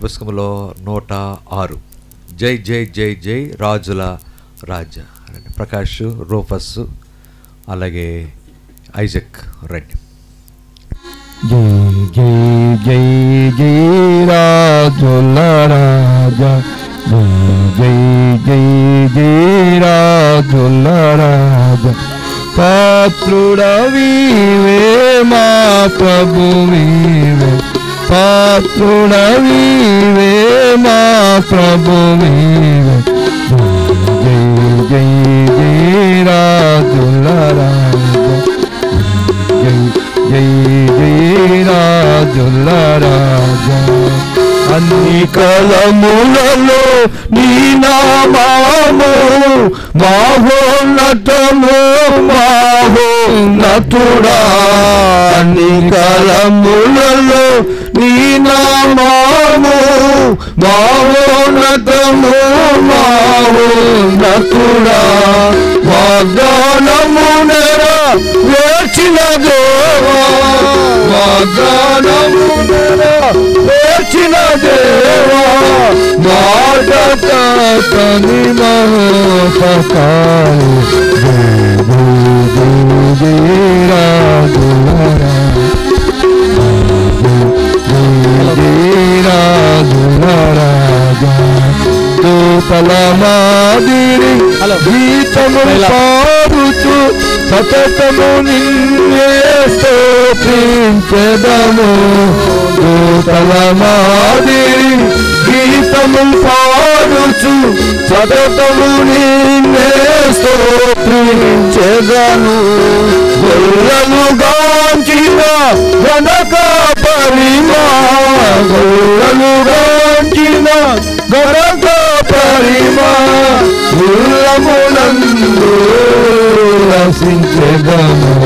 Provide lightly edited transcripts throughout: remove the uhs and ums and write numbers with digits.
పుస్తకంలో 106 జై జై జై జై రాజుల రాజా. ప్రకాష్, రూఫస్, అలాగే ఐజక్ రండి. జై జై జై జై రాజుల రాజా, జై జై జై జై రాజుల రాజా. పాత్రుడవీవే మా ప్రభువీవే, పాత్రుడవీవే మా ప్రభువీవే. జై జై జై రాజుల రాజా, జై జై జై రాజుల రాజా. అన్ని కాలములలో నీ నామము మహోన్నతము మహోన్నతుడా. అన్ని కాలములలో నీ నామము మహోన్నతము మహోన్నతుడా. వాగ్దానము నెరవేర్చిన దేవా, వాగ్దానము నెరవేర్చిన దేవా. మాట తని మహోపకారు. మాదిరి గీతము పాడుతూ సతతము నిన్నే స్తోత్రించెదము. దూతల మాదిరి గీతము పాడుచు సతతము నిన్నే స్తోత్రించెదము. గొల్లలు గాంచిన గనక పరిమా, గొల్లలు గాంచిన గనక పరిమా. ఉల్లమునందు రసించెదము.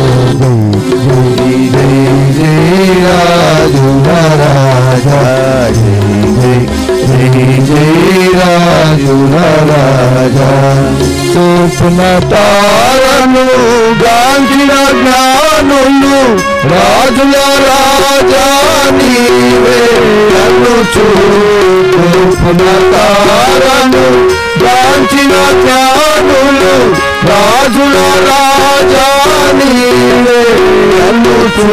జై జై జై రాజుల రాజా, జై జై జై రాజుల రాజా. చూపున తారను గాంచిన జ్ఞానులు రాజుల రాజా నీవే అనుచు. చూపున తారను గాంచిన జ్ఞానులు రాజుల రాజా నీవే అనుచు.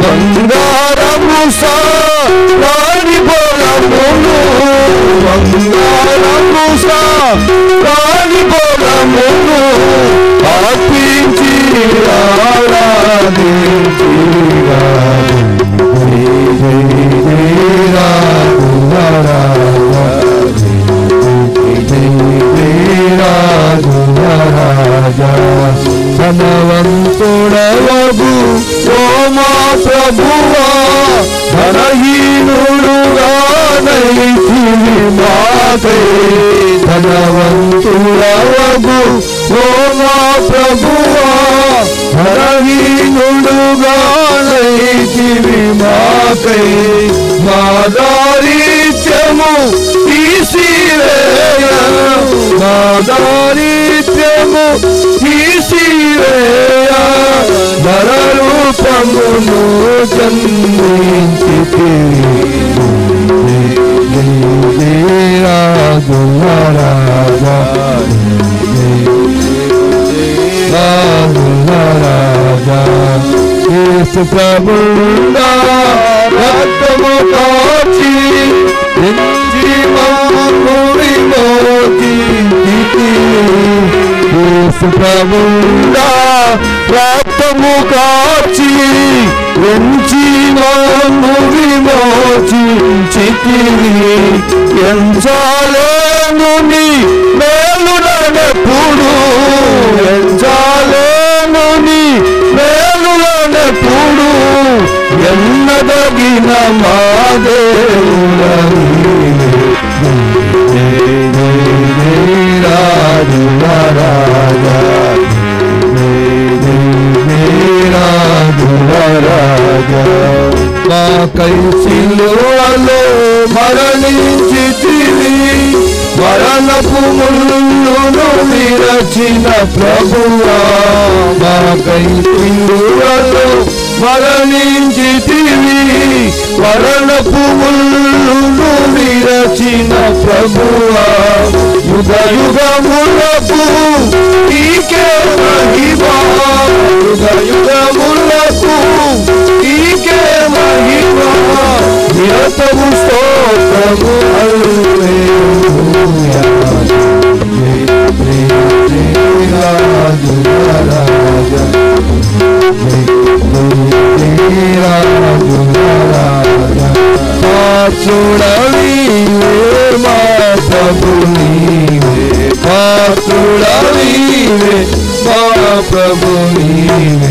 బంగారము సాని బలమును, బంగారము సాని బలమును అర్పించి ఆరాధించిరా. జై జై జై రాజుల రాజా, జై జై రాజుల రాజా. ధనవంతుడవగు ఓ మా ప్రభువా, ధనహీనుడుగా నైతివి మాకై. ధనవంతుడవగు ఓ మా ప్రభువా, ధనహీనుడుగా నైతివి మాకై. మా దారిద్ర్యము తీసివేయ, మా దారిద్ర్యము తీసివేయ. నరరూపమును జన్మించితివి. జై జై రాజుల రాజా, రాజుల రాజా. యేసు ప్రభువుగా రక్తము కాచి జీవము విమోచించితివి. యేసు ప్రభువుగా రక్తము కాచి జీవము విమోచించితివి. ఎంచాలేను నీ మేలునెప్పుడు, ఎంచాలేను నీ మేలునెప్పుడు. ఎన్నదగిన మా దేవుడా నీవే. జై జై రాజుల రాజా, జై జై రాజుల రాజా. మాకై సిలువలో మరణించితివి, మరణపు ముళ్ళును విరచిన ప్రభువా. మాకై సిలువలో మరణించితివి, మరణపు ముళ్ళును ప్రభువా యుగ యుగములకు నీకే మహిమా యుగ యుగములకు నీకే మహిమా నిరతము స్తోత్రము హల్లెలూయా పాత్రుడవీవే మా ప్రభు నీవే పాత్రుడవీవే మా ప్రభు నీవే